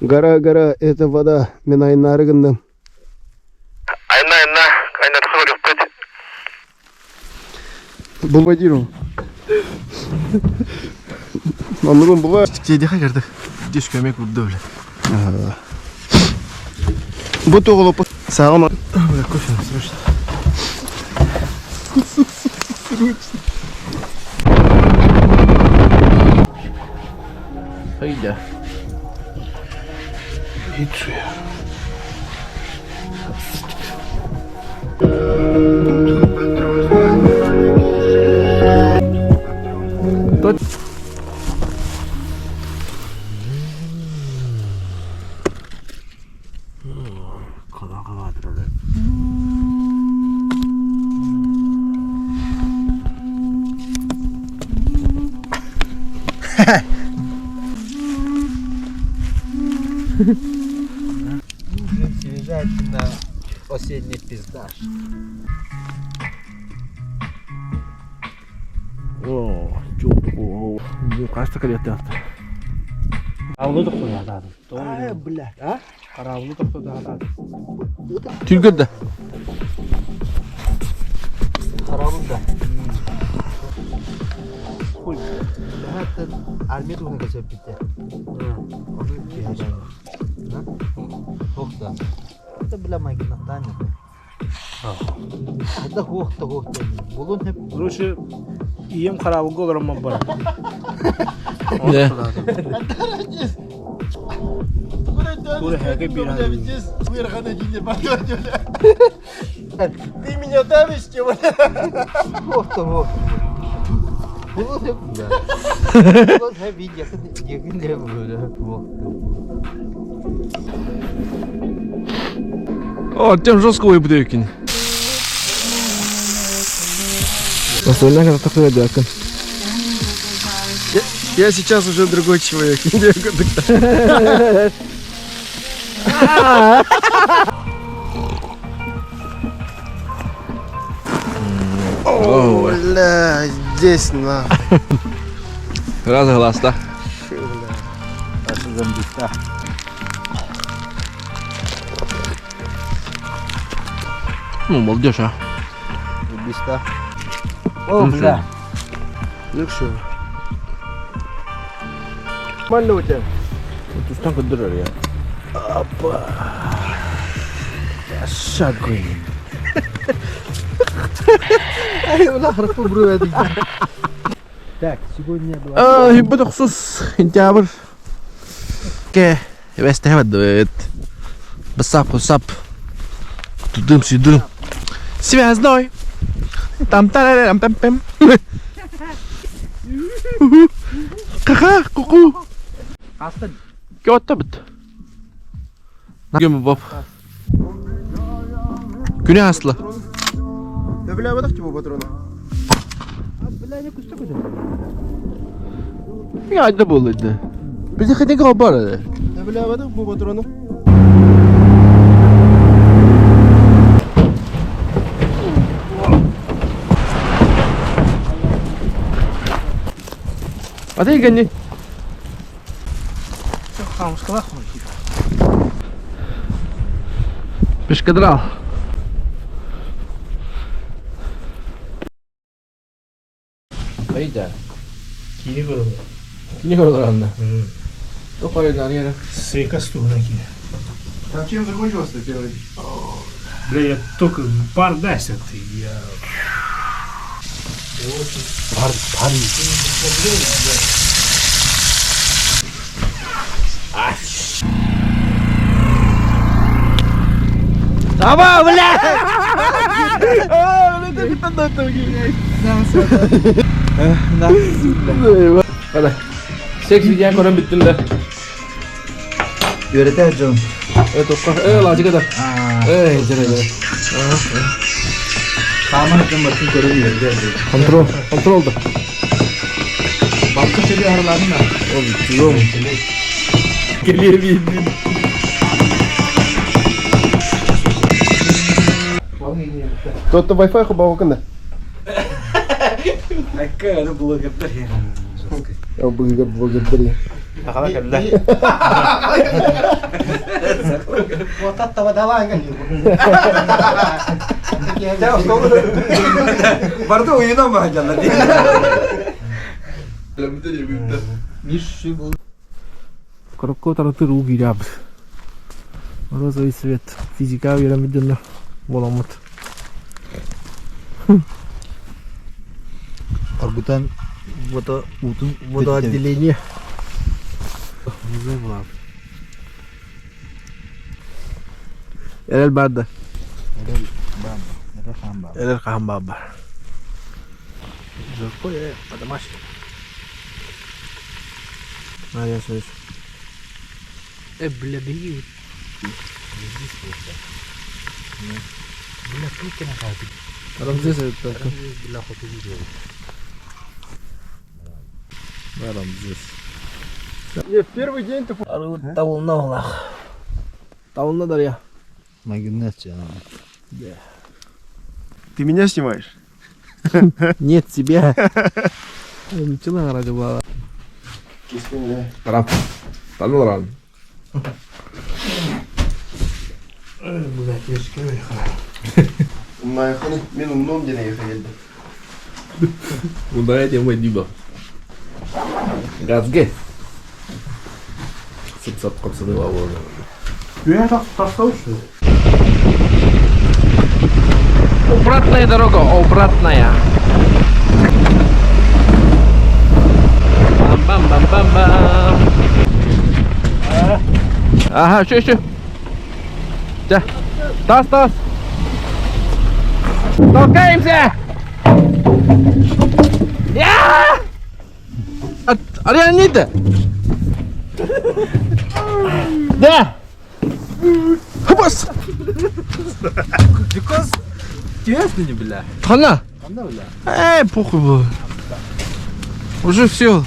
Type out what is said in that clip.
Гора, это вода. Мен айна арыгындым. Айна, тахыр жоқ кет. Бұл бадиру. Мамырын бұға. Теді қайырды. Деш көмек бұдды өлі. Бұл тоғылып. Сағым. Кофе, срочно. Срочно. Хайда. Ицуя. Тут. Калаға тұрады. Съезжать на осенний пиздаж. О, чё? Кажется, колет-то. Қарауылы тұқты ғадады. Ай, блядь, а? Қарауылы тұқты ғадады. Түлгірді. Қарауылда. Хуй. Бәхәттен армия туғына көсіп кетті. Оны жиһадан. Хоқта. Это білемай генаттан. Это хоқта. Бұлын хеп. Короче, ием қарауылға оларым бар. Да. Тура хэгэ биран. Ты меня давишь, чего-то? Хоқта. Бұлын хеп. Бұлын хеп егінде бұлы. О, тем жестко ой буде екен. Остальная как такое дяка. Я сейчас уже другой человек. О, бля, здесь на. Раз глаз, да? Ну, молодежь, а? Биста. О, бля. Ну что? Нормально у тебя? Тут станка дырар я. Опа. Шагой. Ай, у нас разбубру. Так, сегодня было. Ай, бахсус, сентябрь. Ке, весте хавадует. Басап, хусап. Тудым-сюдым. Связной. Там-тарарам-пам-пам. Ха-ха, ку-ку. Астын. Кётта бит. Нагем баб. Күне асла. Да бля, вот так типа патрона. Бля, не кусты кудем. Я айда болды. Bizde hadi kabar. Да бля, вот так bu патрона. А ты гони. Хамскала хуй. Пешкадрал. Hayda. Кири было. Не городранно. То пойдет, наверное. Сейка стугнаки. Там чем закончился первый? Бля, я только пар дайся ты. Я... Пар. Давай, бля! Hadi. Seks videoya koran bittin de. Öğreter canım. Evet, okka. Lacı kadar. Jere. Saman ettim bakın görünüyor. Kontrol da. Başka şey aralarında. Yok. Geliyor bir. Тот-то Wi-Fi хубаво кында. Какая она была готова. Я благодарю. Ага, когда. Вот от того давай, Барды ойынан ба жанна. Коробка таратыр у гираб. Розовый цвет. Физика верамеденно. Боламыт. Арбутан водоотделение. Эрел барда. Эрел кахамбаба. Жиркой, по-домашнему. А, я слышу. Бля, беги. Бля, пики на хате. Рамзес это только. Бля, хоть видео. Да, Рамзес. Не, в первый день ты... Тавулна олах. Тавулна дарья. Магнития. Ты меня снимаешь? Нет, тебя. Ничего ради была. Рам. Тану рам. Майханы, мен умном дене ехал. Удай этим выдибо. Газге. Сыпсап капсаны лавы. Я так тастал, что ли? Обратная дорога, обратная. Бам-бам-бам-бам-бам. Ага, еще. Да. Тас. Толкаемся! Я! Арианита! Да! Хопас! Because честно не бля. Хана! Похуй было. Уже все.